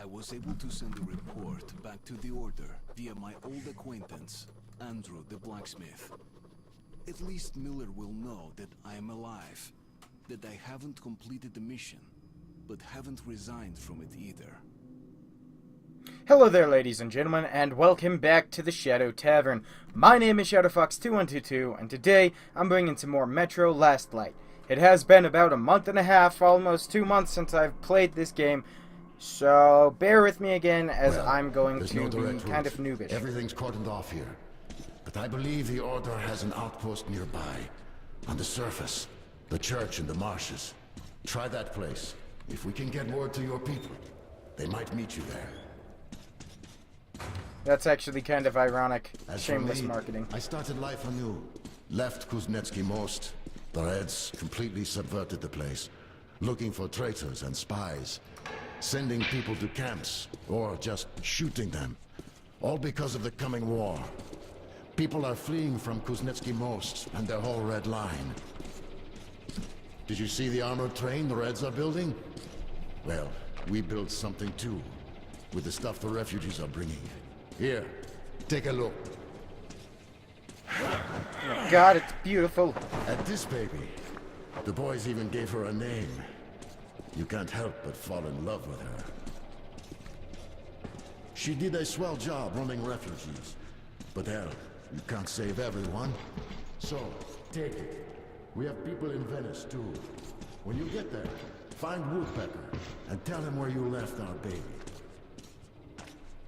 I was able to send a report back to the Order via my old acquaintance, Andrew the blacksmith. At least Miller will know that I am alive, that I haven't completed the mission, but haven't resigned from it either. Hello there, ladies and gentlemen, and welcome back to the Shadow Tavern. My name is ShadowFox2122, and today I'm bringing some more Metro Last Light. It has been about a month and a half, almost 2 months since I've played this game, so bear with me again as I'm going to be kind of noobish. Everything's cordoned off here, but I believe the Order has an outpost nearby, on the surface, the church in the marshes. Try that place. If we can get word to your people, they might meet you there. That's actually kind of ironic. As Shameless for me, marketing. I started life anew. Left Kuznetsky Most. The Reds completely subverted the place, looking for traitors and spies, sending people to camps, or just shooting them. All because of the coming war. People are fleeing from Kuznetsky Most and their whole Red line. Did you see the armored train the Reds are building? Well, we built something too, with the stuff the refugees are bringing. Here, take a look. Oh God, it's beautiful. At this baby, the boys even gave her a name. You can't help but fall in love with her. She did a swell job running refugees. But hell, you can't save everyone. So, take it. We have people in Venice too. When you get there, find Woodpecker and tell him where you left our baby.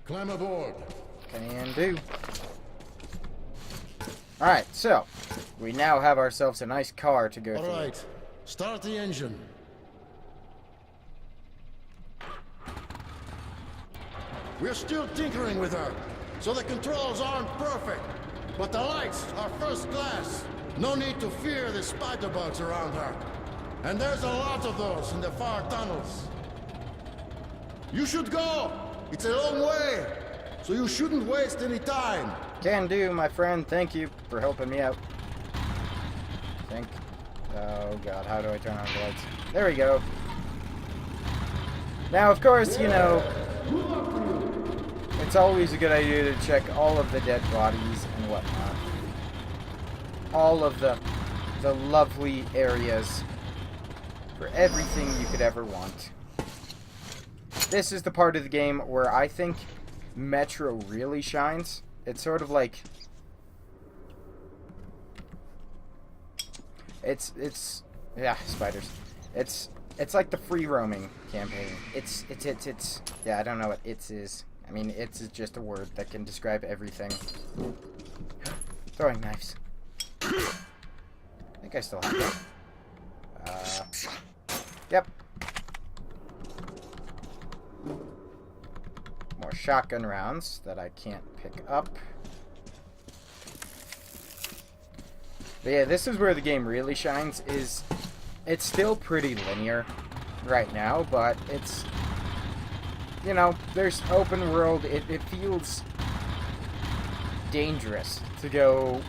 Climb aboard. Can do. Alright, so, we now have ourselves a nice car to go through. Alright, start the engine. We're still tinkering with her, so the controls aren't perfect. But the lights are first class. No need to fear the spider bugs around her. And there's a lot of those in the far tunnels. You should go! It's a long way, so you shouldn't waste any time. Do, my friend. Thank you for helping me out. Oh God, how do I turn on the lights? There we go. Now, of course, you know, it's always a good idea to check all of the dead bodies and whatnot. All of the lovely areas for everything you could ever want. This is the part of the game where I think Metro really shines. It's sort of like yeah, spiders. It's like the free roaming campaign. It's yeah, I don't know what it's is. I mean, it's just a word that can describe everything. Throwing knives. I think I still have that. Yep. More shotgun rounds that I can't pick up. But yeah, this is where the game really shines. It's still pretty linear right now, but it's, you know, there's open world. It feels dangerous to go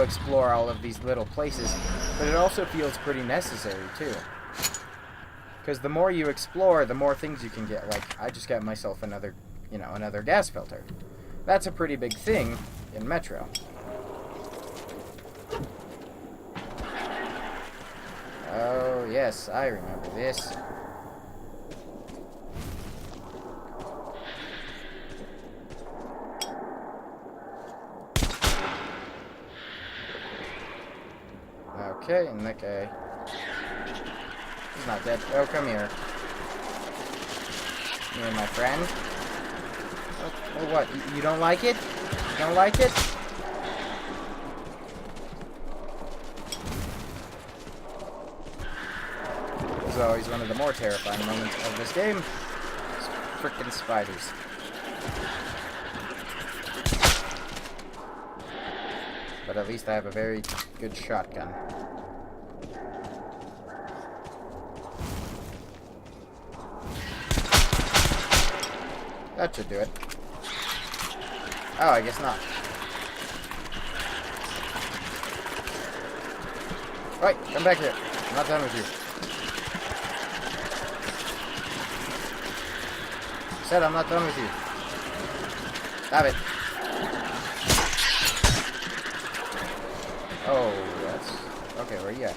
explore all of these little places, but it also feels pretty necessary too. Because the more you explore, the more things you can get. Like, I just got myself another gas filter. That's a pretty big thing in Metro. Oh, yes, I remember this. Okay, and that guy... he's not dead. Oh, come here. You my friend. Oh, what? You don't like it? You don't like it? This is always one of the more terrifying moments of this game. Frickin' spiders. But at least I have a very good shotgun. That should do it. Oh, I guess not. Right, come back here. I'm not done with you. Said I'm not done with you. Stop it. Oh, that's... Okay, where you at?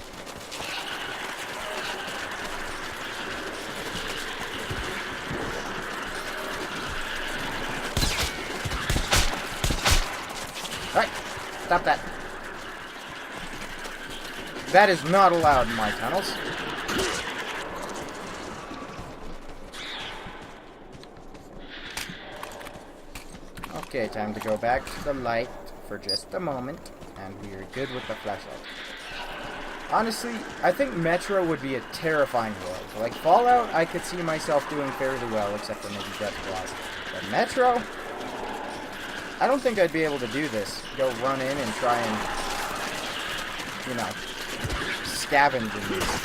Alright, stop that. That is not allowed in my tunnels. Okay, time to go back to the light for just a moment, and we're good with the flashlight. Honestly, I think Metro would be a terrifying world. Like Fallout, I could see myself doing fairly well, except for maybe Death Claws. But Metro, I don't think I'd be able to do this. Go run in and try and, you know, scavenge in these.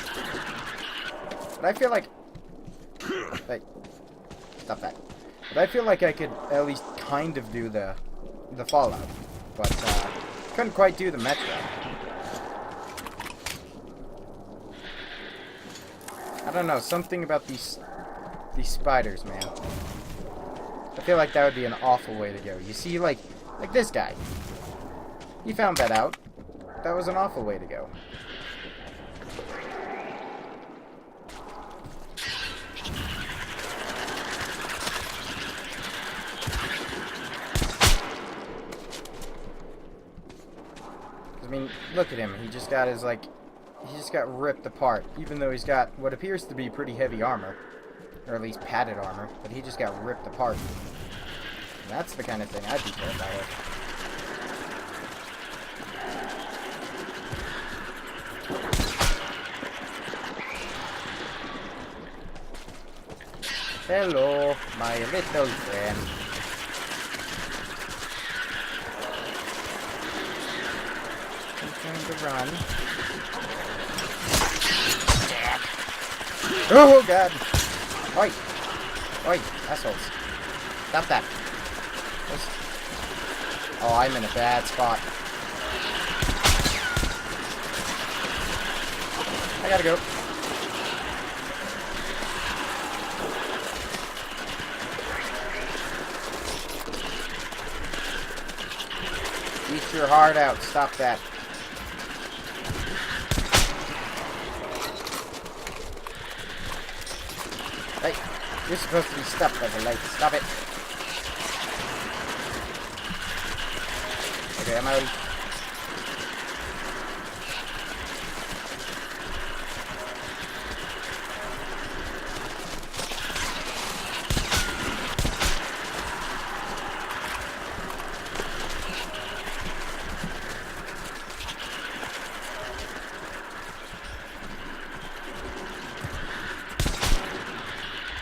But I feel like... Hey, stop that. But I feel like I could at least kind of do the Fallout. But, couldn't quite do the Metro. I don't know, something about these spiders, man. I feel like that would be an awful way to go. You see, like this guy. He found that out. That was an awful way to go. I mean, look at him. He just got his, like... He just got ripped apart, even though he's got what appears to be pretty heavy armor. Or at least padded armor, but he just got ripped apart. And that's the kind of thing I'd be terrified of. Hello, my little friend. I'm trying to run. Oh god! Oi! Oi, assholes. Stop that. Oh, I'm in a bad spot. I gotta go. Eat your heart out. Stop that. Hey, you're supposed to be stopped by the light. Stop it. Okay, I'm out.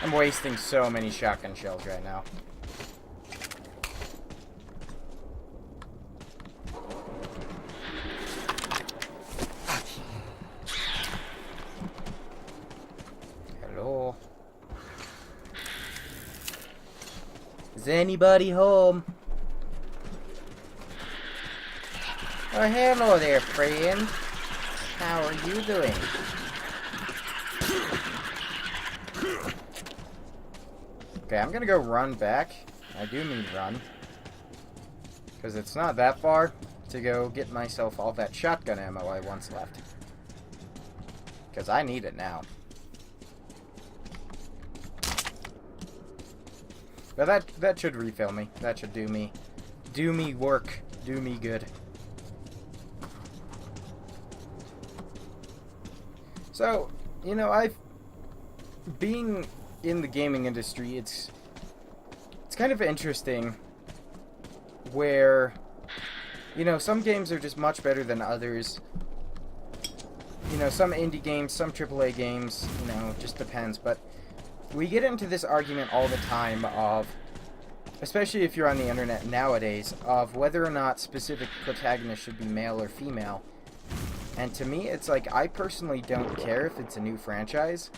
I'm wasting so many shotgun shells right now. Hello? Is anybody home? Oh, hello there, friend. How are you doing? Okay, I'm gonna go run back. I do mean run. Because it's not that far to go get myself all that shotgun ammo I once left. Because I need it now. But that should refill me. That should do me work. Do me good. So, you know, being in the gaming industry, it's kind of interesting where, you know, some games are just much better than others. You know, some indie games, some AAA games, you know, it just depends. But we get into this argument all the time of, especially if you're on the internet nowadays, of whether or not specific protagonists should be male or female. And to me, it's like, I personally don't care if it's a new franchise.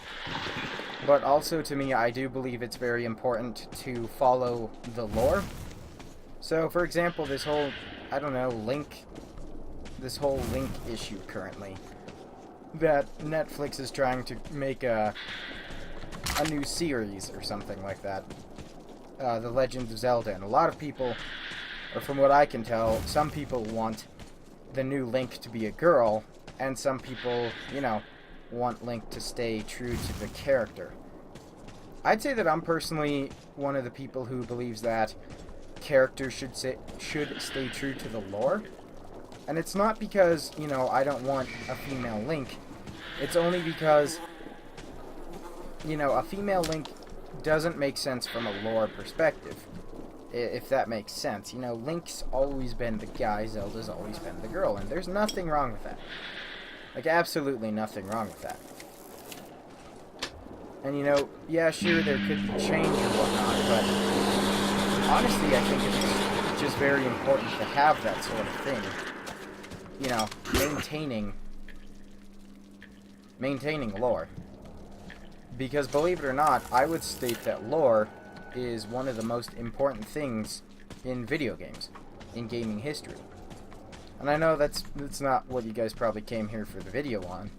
But also, to me, I do believe it's very important to follow the lore. So, for example, this whole, I don't know, Link issue currently, that Netflix is trying to make a new series or something like that. The Legend of Zelda, and a lot of people, or from what I can tell, some people want the new Link to be a girl, and some people, you know, want Link to stay true to the character. I'd say that I'm personally one of the people who believes that characters should stay true to the lore. And it's not because, you know, I don't want a female Link. It's only because, you know, a female Link doesn't make sense from a lore perspective. If that makes sense. You know, Link's always been the guy, Zelda's always been the girl, and there's nothing wrong with that. Like, absolutely nothing wrong with that. And, you know, yeah, sure, there could be change or whatnot, but honestly, I think it's just very important to have that sort of thing. You know, maintaining lore. Because, believe it or not, I would state that lore is one of the most important things in video games, in gaming history. And I know that's not what you guys probably came here for the video on,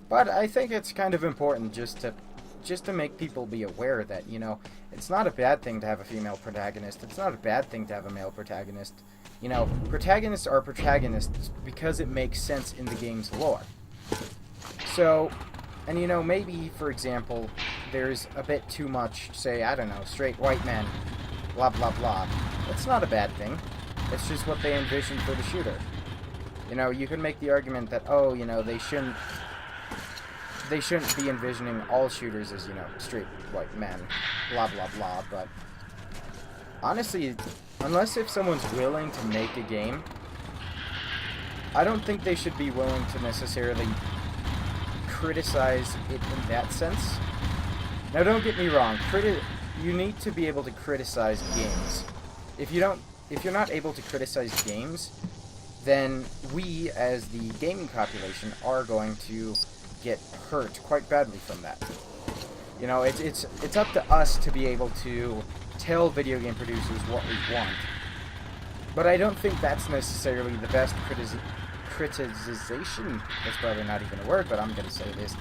but I think it's kind of important just to make people be aware that, you know, it's not a bad thing to have a female protagonist, it's not a bad thing to have a male protagonist. You know, protagonists are protagonists because it makes sense in the game's lore. So, and you know, maybe, for example, there's a bit too much, say, I don't know, straight white men, blah blah blah. That's not a bad thing. It's just what they envisioned for the shooter. You know, you can make the argument that, oh, you know, they shouldn't be envisioning all shooters as, you know, straight white men, blah blah blah, but honestly, unless if someone's willing to make a game, I don't think they should be willing to necessarily criticize it in that sense. Now, don't get me wrong, you need to be able to criticize games. If you're not able to criticize games, then we, as the gaming population, are going to get hurt quite badly from that. You know, it's up to us to be able to tell video game producers what we want. But I don't think that's necessarily the best criticization. That's probably not even a word, but I'm going to say this.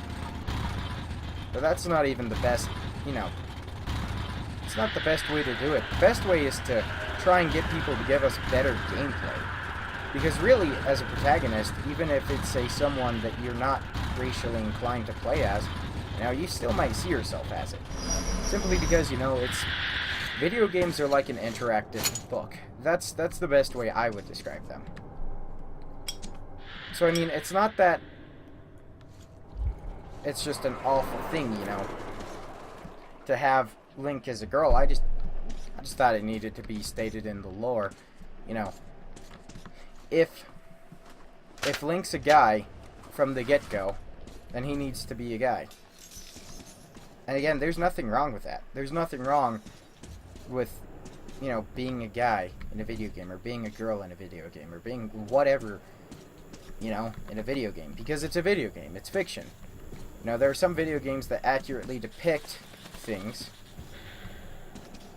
But that's not even the best, you know, it's not the best way to do it. The best way is to try and get people to give us better gameplay. Because really, as a protagonist, even if it's, say, someone that you're not racially inclined to play as, you know, you still might see yourself as it. Simply because, you know, video games are like an interactive book. That's the best way I would describe them. So, I mean, it's not that it's just an awful thing, you know, to have Link as a girl. I just thought it needed to be stated in the lore. You know, if Link's a guy from the get-go, then he needs to be a guy. And again, there's nothing wrong with that. There's nothing wrong with, you know, being a guy in a video game, or being a girl in a video game, or being whatever, you know, in a video game. Because it's a video game. It's fiction. You know, there are some video games that accurately depict things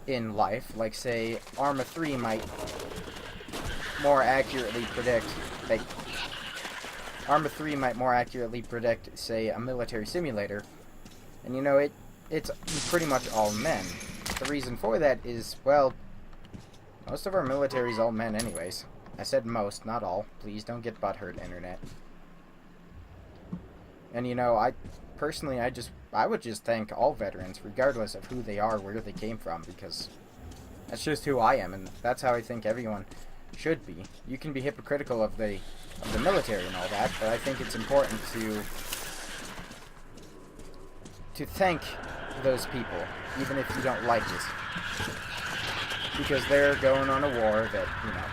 in life. Like, say, Arma 3 might more accurately predict, like, Arma 3 might more accurately predict, say, a military simulator. And, you know, it's pretty much all men. The reason for that is, well, most of our military is all men anyways. I said most, not all. Please don't get butthurt, internet. And, you know, I would just thank all veterans, regardless of who they are, where they came from, because that's just who I am, and that's how I think everyone should be. You can be hypocritical of the military and all that, but I think it's important to thank those people, even if you don't like it. Because they're going on a war that, you know,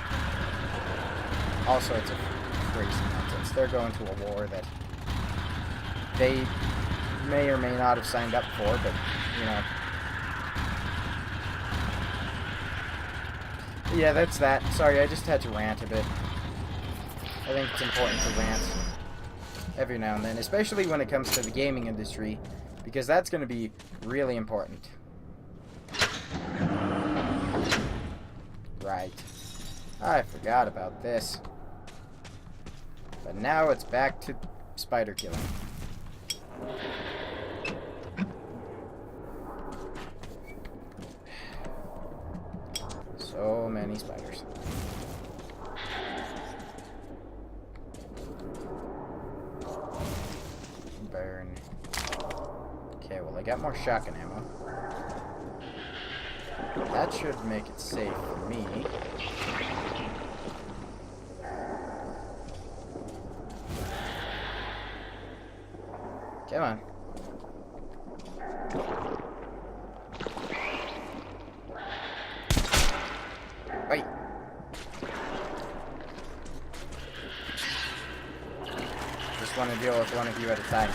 all sorts of crazy nonsense. They're going to a war that they may or may not have signed up for, but, you know. Yeah, that's that. Sorry, I just had to rant a bit. I think it's important to rant every now and then, especially when it comes to the gaming industry, because that's going to be really important. Right. I forgot about this. But now it's back to spider killing. many spiders. Burn. Okay, well, I got more shotgun ammo. That should make it safe for me. Come on. Wait. Just want to deal with one of you at a time.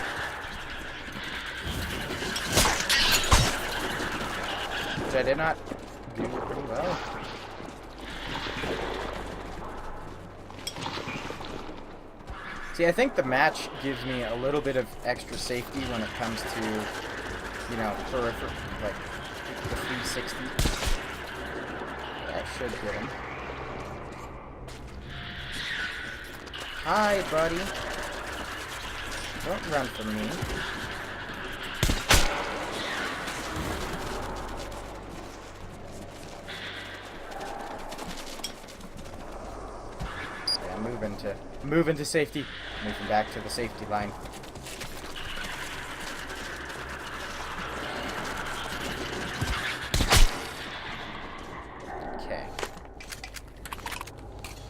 Which I did not do pretty well. See, I think the match gives me a little bit of extra safety when it comes to, you know, peripheral, like, the 360. That should get him. Hi, buddy. Don't run from me. Yeah, move into safety. Moving back to the safety line. Okay.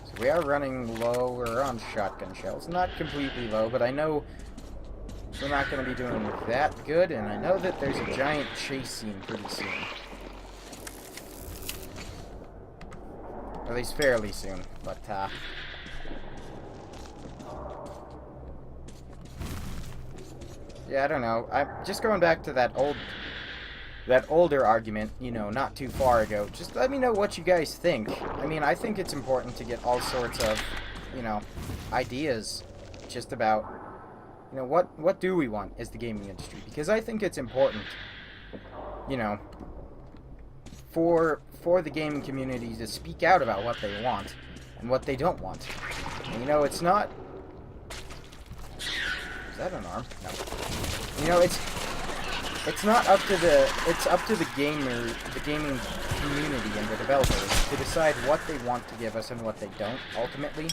So we are running low. We're on shotgun shells. Not completely low, but I know we're not going to be doing that good, and I know that there's a giant chase scene pretty soon. At least fairly soon, but, yeah, I don't know. I'm just going back to that older argument, you know, not too far ago. Just let me know what you guys think. I mean, I think it's important to get all sorts of, you know, ideas just about, you know, what do we want as the gaming industry? Because I think it's important, you know, for the gaming community to speak out about what they want and what they don't want. And, you know, it's not... Is that an arm? No. You know, it's not up to the gaming community and the developers to decide what they want to give us and what they don't ultimately.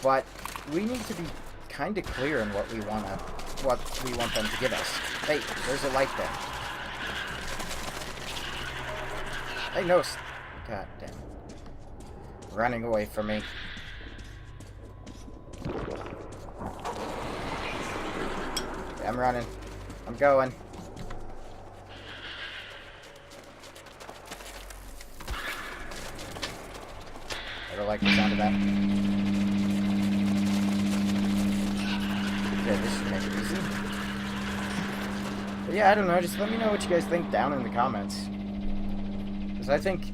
But we need to be kind of clear in what we want them to give us. Hey, there's a light there. Hey, no. God damn. Running away from me. I'm running. I'm going. I don't like the sound of that. Okay, this should make it easy. But yeah, I don't know. Just let me know what you guys think down in the comments. Because I think...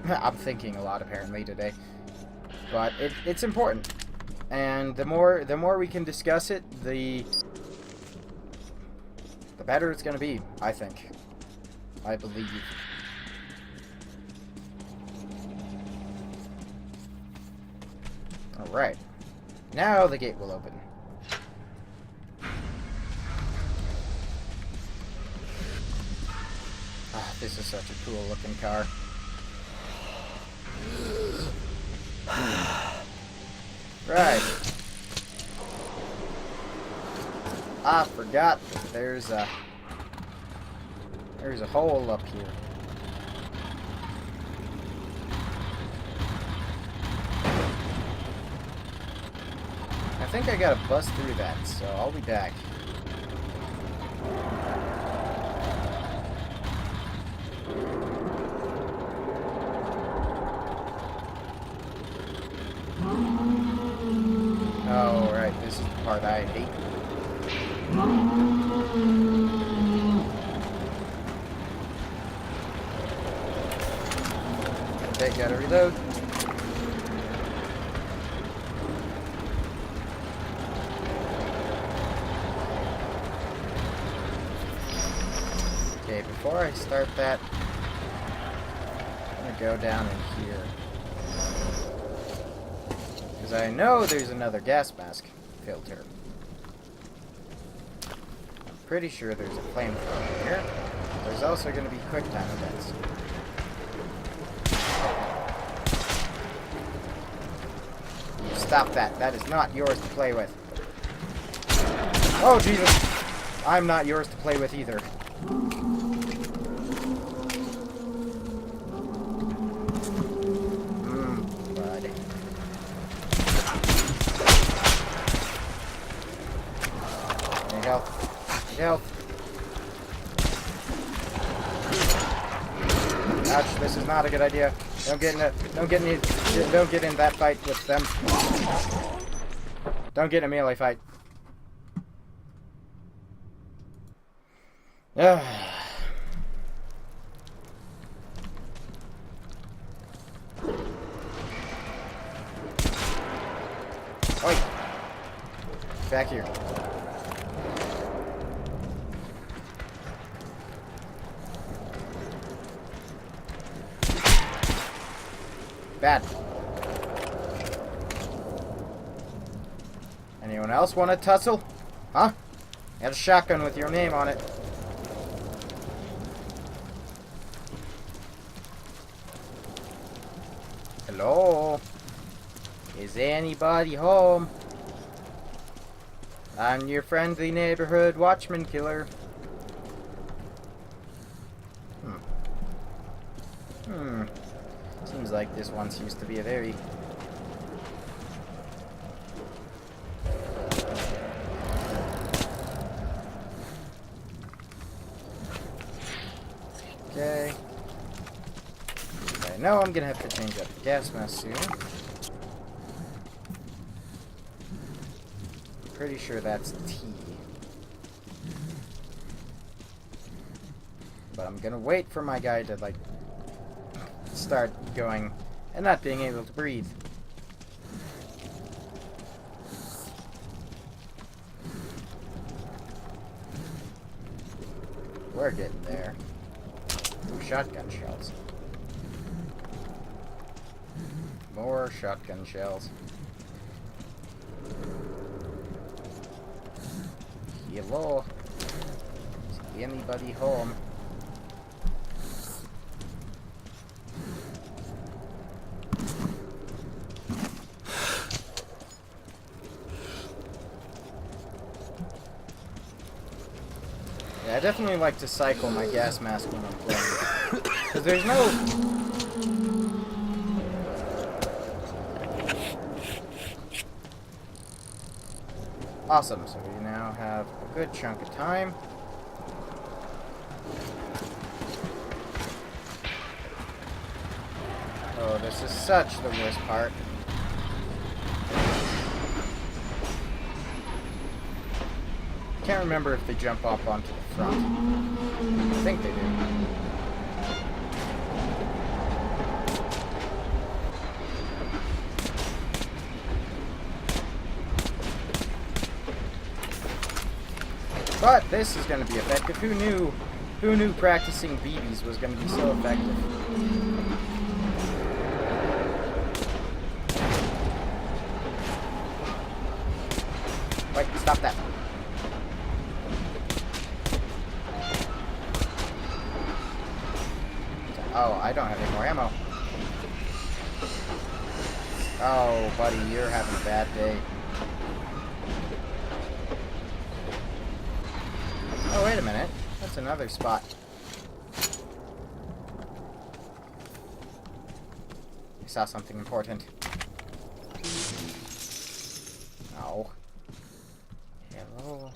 I'm thinking a lot, apparently, today. But it's important. And the more we can discuss it, the better it's going to be, I think. I believe. Alright. Now the gate will open. Ah, this is such a cool looking car. Right. I forgot that there's a hole up here. I think I gotta bust through that, so I'll be back. Oh, right, this is the part I hate. Okay, gotta reload. Okay, before I start that, I'm gonna go down in here. Because I know there's another gas mask filter. I'm pretty sure there's a flamethrower here. There's also going to be quick time events. Stop that. That is not yours to play with. Oh, Jesus. I'm not yours to play with either. Bud. Need help. Need help. Ouch, this is not a good idea. Don't get in that fight with them. Don't get in a melee fight. Oi! Back here. Bad. Anyone else want to tussle? Huh? You had a shotgun with your name on it. Hello? Is anybody home? I'm your friendly neighborhood watchman killer. Seems like this once used to be a very... Okay. I know I'm gonna have to change up the gas mask soon. Pretty sure that's T. But I'm gonna wait for my guy to, like, start going and not being able to breathe. We're getting there. Ooh, shotgun shells. More shotgun shells. Hello? Is anybody home? Yeah, I definitely like to cycle my gas mask when I'm playing. Because there's no... Awesome, so we now have a good chunk of time. Oh, this is such the worst part. Can't remember if they jump up onto the front. I think they do. But this is going to be effective. Who knew practicing BBs was going to be so effective? Wait, stop that. Oh, I don't have any more ammo. Oh, buddy, you're having a bad day. Oh, wait a minute. That's another spot. I saw something important. Oh. Hello?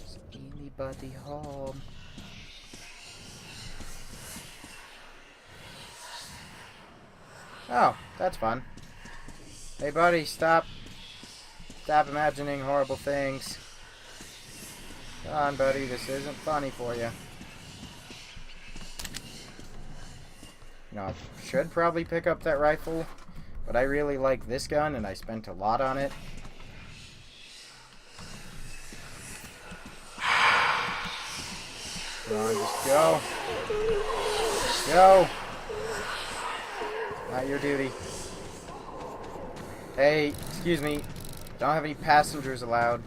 Is anybody home? Oh, that's fun. Hey, buddy, stop. Stop imagining horrible things. Come on, buddy, this isn't funny for you. You know, I should probably pick up that rifle, but I really like this gun, and I spent a lot on it. Come on, just go. Go! Not your duty. Hey, excuse me. Don't have any passengers allowed.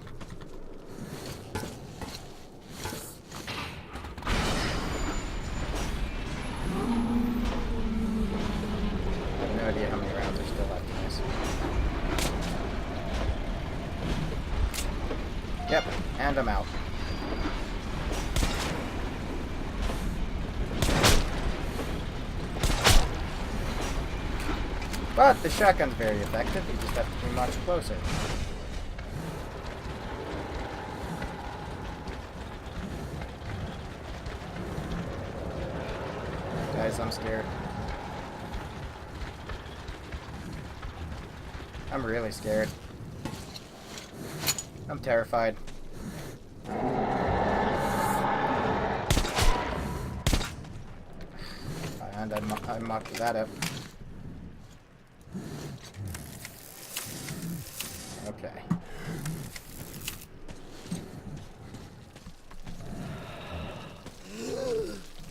I have no idea how many rounds are still left in this. And I'm out. But the shotgun's very effective, you just have to be much closer. Guys, I'm scared. I'm really scared. I'm terrified. And I mucked that up. Okay.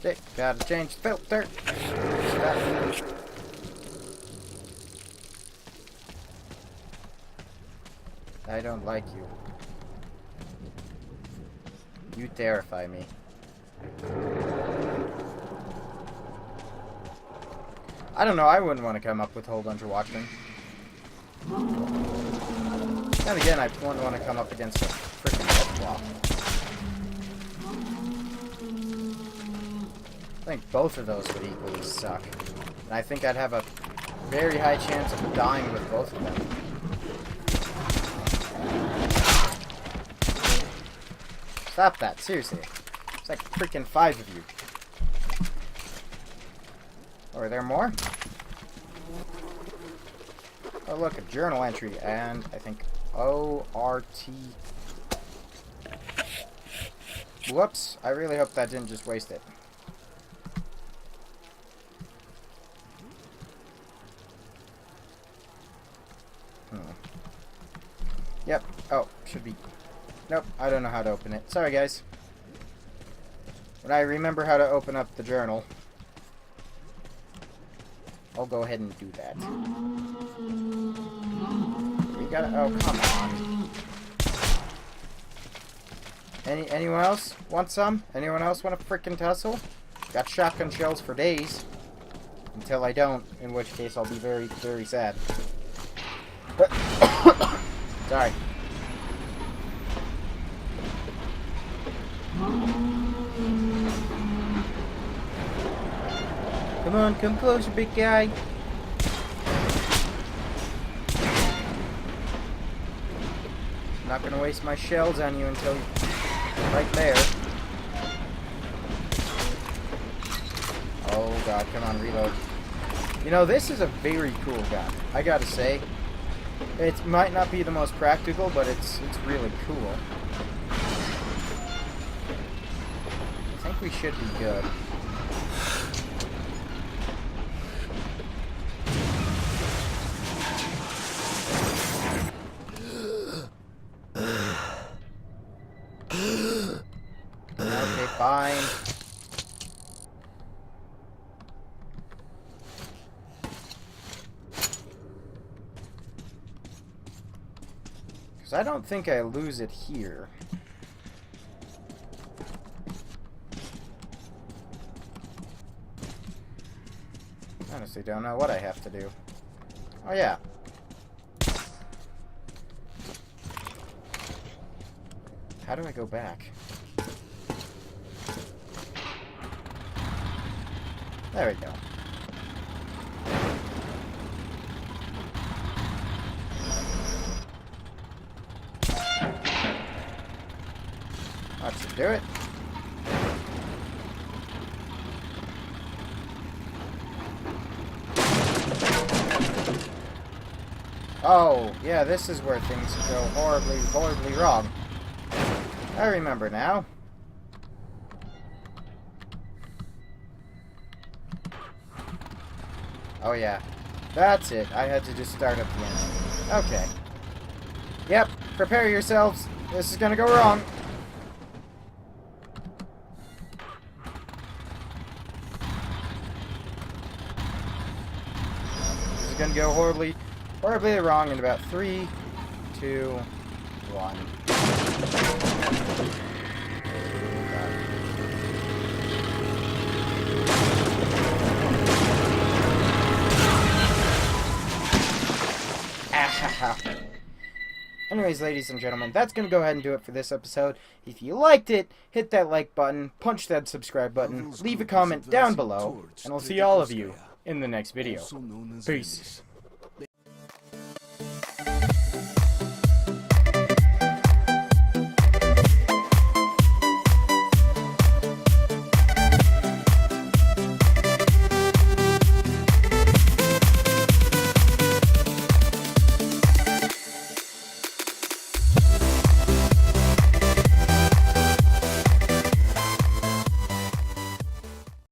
Shit, gotta change filter. I don't like you. You terrify me. I don't know, I wouldn't want to come up with a whole bunch of Watchmen. Then again, I wouldn't want to come up against a freaking Deathclaw. I think both of those would equally suck. And I think I'd have a very high chance of dying with both of them. Stop that, seriously. It's like freaking 5 of you. Oh, are there more? Oh, look, a journal entry, and I think O-R-T. Whoops, I really hope that didn't just waste it. Yep, oh, should be. Nope, I don't know how to open it. Sorry, guys. When I remember how to open up the journal, I'll go ahead and do that. We gotta. Oh, come on. Anyone else want some? Anyone else want a frickin' tussle? Got shotgun shells for days. Until I don't, in which case I'll be very, very sad. Sorry. Come on, come closer, big guy. I'm not gonna waste my shells on you until right there. Oh god, come on, reload. You know, this is a very cool gun, I gotta say. It might not be the most practical, but it's really cool. I think we should be good. Okay, fine. Because I don't think I lose it here. Honestly, don't know what I have to do. Oh, yeah. How do I go back? There we go. That should do it. Oh, yeah, this is where things go horribly, horribly wrong. I remember now. Oh yeah, that's it. I had to just start up the engine. Okay. Yep, prepare yourselves. This is gonna go wrong. This is gonna go horribly, horribly wrong in about 3, 2, 1. anyways, ladies and gentlemen, that's going to go ahead and do it for this episode. If you liked it, hit that like button, punch that subscribe button, leave a comment down below, and I'll see all of you in the next video. Peace.